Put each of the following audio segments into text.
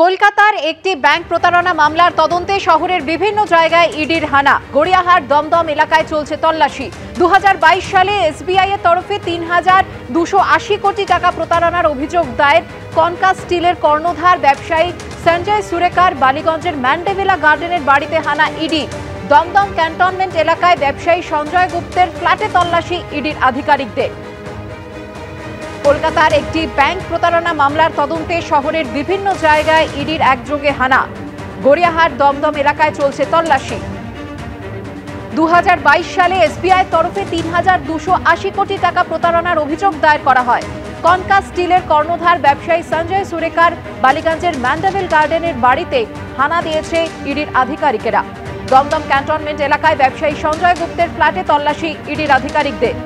কলকাতার একটি ব্যাংক প্রতারণা মামলার তদন্তে শহরের বিভিন্ন জায়গায় ইডির হানা। গড়িয়াহাট দমদম এলাকায় চলছে তল্লাশি। 2022 সালে এসবিআই এর তরফে ৩,২৮০ কোটি টাকা প্রতারণার অভিযোগ দায়ের কনকা স্টিলের কর্ণধার ব্যবসায়ী সঞ্জয় সুরেকার বালিগঞ্জের ম্যান্ডেভিলা গার্ডেনের বাড়িতে হানা ইডি। দমদম ক্যান্টনমেন্ট এলাকায় ব্যবসায়ী সঞ্জয় গুপ্তের ফ্ল্যাটে তল্লাশি ইডির আধিকারিকদের। কলকাতার একটি ব্যাংক প্রতারণা মামলার তদন্তে শহরের বিভিন্ন জায়গায় ইডির একযোগে হানা। গড়িয়াহাট দমদম এলাকায় চলছে তল্লাশি। 2022 সালে এসবিআই এর তরফে ৩,২৮০ কোটি টাকা প্রতারণার অভিযোগ দায়ের করা হয়। কনকা স্টিলের কর্ণধার ব্যবসায়ী সঞ্জয় সুরেকার বালিগঞ্জের ম্যান্ডেভিল গার্ডেনের বাড়িতে হানা দিয়েছে ইডির আধিকারিকেরা। দমদম ক্যান্টনমেন্ট এলাকায় ব্যবসায়ী সঞ্জয় গুপ্তের ফ্ল্যাটে তল্লাশি ইডির আধিকারিকদের।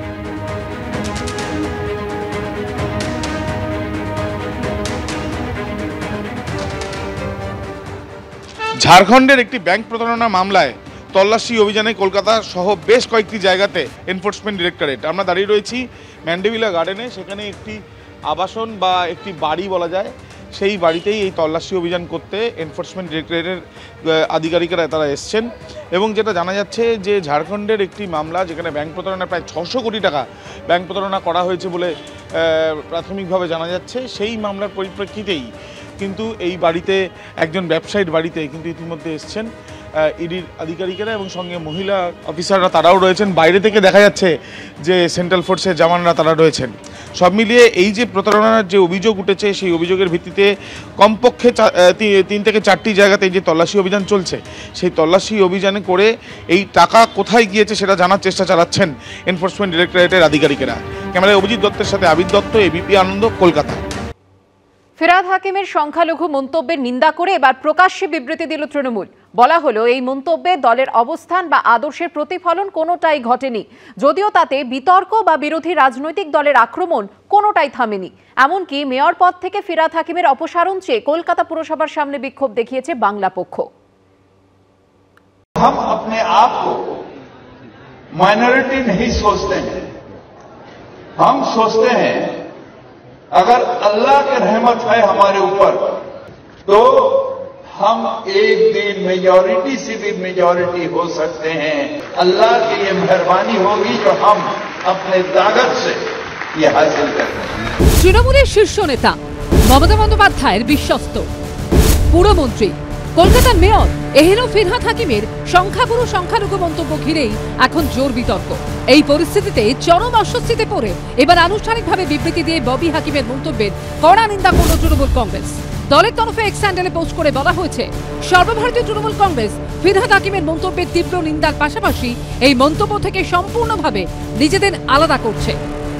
ঝাড়খণ্ডের একটি ব্যাংক প্রতারণা মামলায় তল্লাশি অভিযানে কলকাতা সহ বেশ কয়েকটি জায়গাতে এনফোর্সমেন্ট ডিরেক্টরেট। আমরা দাঁড়িয়ে রয়েছি ম্যান্ডেভিলা গার্ডেনে। সেখানে একটি আবাসন বা একটি বাড়ি বলা যায়, সেই বাড়িতেই এই তল্লাশি অভিযান করতে এনফোর্সমেন্ট ডিরেক্টরেটের আধিকারিকেরা তারা এসছেন। এবং যেটা জানা যাচ্ছে যে ঝাড়খণ্ডের একটি মামলা যেখানে ব্যাংক প্রতারণা প্রায় 600 কোটি টাকা ব্যাংক প্রতারণা করা হয়েছে বলে প্রাথমিকভাবে জানা যাচ্ছে। সেই মামলার পরিপ্রেক্ষিতেই কিন্তু এই বাড়িতে একজন ব্যবসায়ীর বাড়িতে কিন্তু ইতিমধ্যে এসছেন ইডির আধিকারিকেরা এবং সঙ্গে মহিলা অফিসাররা তারাও রয়েছেন। বাইরে থেকে দেখা যাচ্ছে যে সেন্ট্রাল ফোর্সের জওয়ানরা তারা রয়েছেন। সব মিলিয়ে এই যে প্রতারণার যে অভিযোগ উঠেছে সেই অভিযোগের ভিত্তিতে কমপক্ষে 3 থেকে 4টি জায়গাতে এই যে তল্লাশি অভিযান চলছে, সেই তল্লাশি অভিযানে করে এই টাকা কোথায় গিয়েছে সেটা জানার চেষ্টা চালাচ্ছেন এনফোর্সমেন্ট ডিরেক্টরেটের আধিকারিকেরা। ক্যামেরায় অভিজিৎ দত্তের সাথে আবির দত্ত, এবিপি আনন্দ, কলকাতা। ফিরহাদ হাকিমের সংখ্যালঘু মন্তব্যের নিন্দা করে এবার প্রকাশ্যে বিবৃতি দিল তৃণমূল। বলা হলো, এই মন্তব্যে দলের অবস্থান বা আদর্শের প্রতিফলন কোনোটাই ঘটেনি। যদিও তাতে বিতর্ক বা বিরোধী রাজনৈতিক দলের আক্রমণ কোনোটাই থামেনি। এমনকি মেয়র পদ থেকে ফিরহাদ হাকিমের অপসারণ চেয়ে কলকাতা পুরসভার সামনে বিক্ষোভ দেখিয়েছে বাংলা পক্ষ। हम अपने आप को माइनॉरिटी नहीं सोचते हैं, हम सोचते हैं अगर अल्लाह की रहमत है हमारे ऊपर तो हम एक दिन मेजॉरिटी से भी मेजॉरिटी हो सकते हैं। अल्लाह की ये मेहरबानी होगी जो हम अपने ताकत से ये हासिल करते हैं। তৃণমূলের শীর্ষ নেতা মমতা বন্দ্যোপাধ্যায়ের বিশ্বস্ত পুরমন্ত্রী কলকাতার মেয়র এহেন ফিরহাদ হাকিমের সংখ্যালঘু মন্তব্য ঘিরেই এখন জোর বিতর্ক। এই পরিস্থিতিতে চরম অস্বস্তিতে পড়ে এবার আনুষ্ঠানিকভাবে বিবৃতি দিয়ে ববি হাকিমের মন্তব্যের কড়া নিন্দা করল তৃণমূল কংগ্রেস। দলের তরফে এক্স হ্যান্ডেলে পোস্ট করে বলা হয়েছে, সর্বভারতীয় তৃণমূল কংগ্রেস ফিরহাদ হাকিমের মন্তব্যের তীব্র নিন্দার পাশাপাশি এই মন্তব্য থেকে সম্পূর্ণভাবে নিজেদের আলাদা করছে।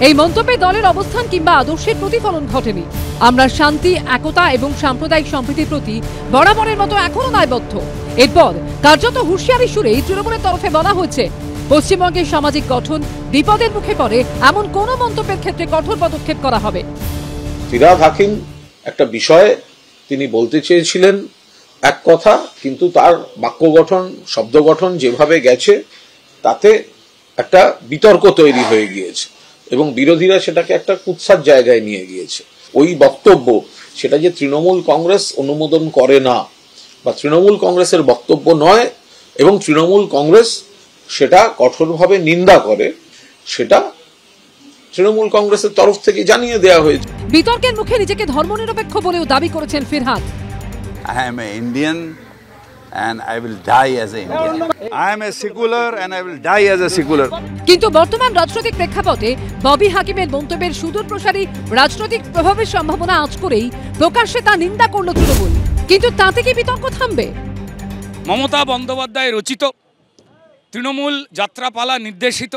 এই মন্তব্যে দলের অবস্থান কিংবা আদর্শের প্রতিফলন ঘটেনি। আমরা শান্তি, একতা এবং সাম্প্রদায়িক সম্প্রীতির প্রতি বরাবরের মতো এখনো দায়বদ্ধ। এরপর কার্যত হুঁশিয়ারি সুরে তৃণমূলের তরফে বলা হয়েছে, পশ্চিমবঙ্গের সামাজিক গঠন বিপদের মুখে পড়ে এমন কোন মন্তব্যের ক্ষেত্রে কঠোর পদক্ষেপ করা হবে। ফিরহাদ হাকিম একটা বিষয়ে তিনি বলতে চেয়েছিলেন এক কথা, কিন্তু তার বাক্য গঠন, শব্দ গঠন যেভাবে গেছে তাতে একটা বিতর্ক তৈরি হয়ে গিয়েছে এবং বিরোধীরা সেটাকে একটা কুৎসার জায়গায় নিয়ে গিয়েছে। ওই বক্তব্য সেটা যে তৃণমূল কংগ্রেস অনুমোদন করে না বা তৃণমূল কংগ্রেসের বক্তব্য নয় এবং তৃণমূল কংগ্রেস সেটা কঠোরভাবে নিন্দা করে, সেটা তৃণমূল কংগ্রেসের তরফ থেকে জানিয়ে দেওয়া হয়েছে। বিতর্কের মুখে নিজেকে ধর্মনিরপেক্ষ বলেও দাবি করেছেন Firhad. I am an Indian and I will die as an Indian. I am a secular and I will die as a secular. কিন্তু বর্তমান রাজনৈতিক প্রেক্ষাপটে ববি হাকিমের মন্তব্যের সুদূর প্রসারী রাজনৈতিক প্রভাবের সম্ভাবনা আঁচ করেই প্রকাশ্যে তা নিন্দা করল তৃণমূল। কিন্তু তাতে কি বিতর্ক থামবে? মমতা বন্দ্যোপাধ্যায় রচিত, তৃণমূল যাত্রাপালা নির্দেশিত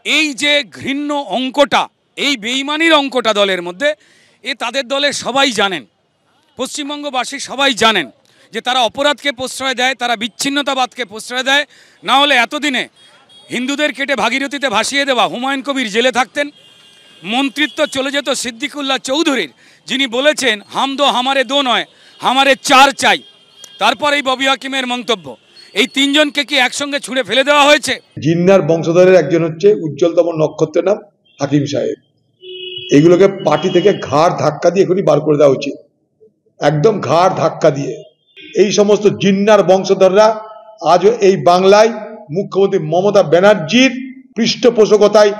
এই যে ঘৃণ্য অঙ্কটা, এই বেইমানির অঙ্কটা দলের মধ্যে, তাদের দলের সবাই জানেন, পশ্চিমবঙ্গবাসী সবাই জানেন যে তারা অপরাধকে প্রশ্রয় দেয়, তারা বিচ্ছিন্নতাবাদকে প্রশ্রয় দেয়। না হলে এতদিনে হিন্দুদের কেটে ভাগীরথীতে ভাসিয়ে দেওয়া হুমায়ুন কবির জেলে থাকতেন। মন্ত্রিত্ব চলে যেত সিদ্দিকুল্লাহ চৌধুরীর, যিনি বলেছেন হাম দো হামারে দো নয়, হামারে 4 চাই। তারপর এই ববি হাকিমের মন্তব্য, এই 3 জনকে কি একসঙ্গে ছুঁড়ে ফেলে দেওয়া হয়েছে? জিন্নার বংশধরের একজন হচ্ছে উজ্জ্বলতম নক্ষত্রের নাম হাকিম সাহেব। এগুলোকে পার্টি থেকে ঘাড় ধাক্কা দিয়ে এখনই বার করে দেওয়া উচিত। একদম ঘাড় ধাক্কা দিয়ে। এই সমস্ত জিন্নার বংশধররা আজও এই বাংলায় মুখ্যমন্ত্রী মমতা ব্যানার্জির পৃষ্ঠপোষকতায়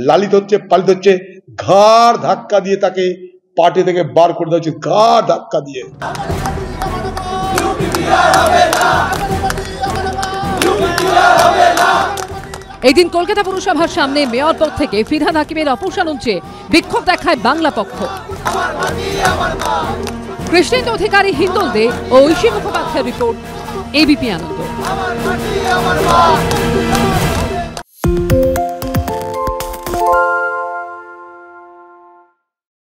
লালিত হচ্ছে, পালিত হচ্ছে। ঘাড় ধাক্কা দিয়ে তাকে পার্টি থেকে বার করে দেওয়া হচ্ছে, ঘাড় ধাক্কা দিয়ে। এদিন কলকাতা পুরসভার সামনে মেয়র পদ থেকে ফিরহাদ হাকিমের অপসারণ চেয়ে বিক্ষোভ দেখায় বাংলা পক্ষ। কৃষ্ণেন্দু অধিকারী, হিন্দল দে ও ঐশী মুখোপাধ্যায়ের রিপোর্ট, এবিপি আনন্দ।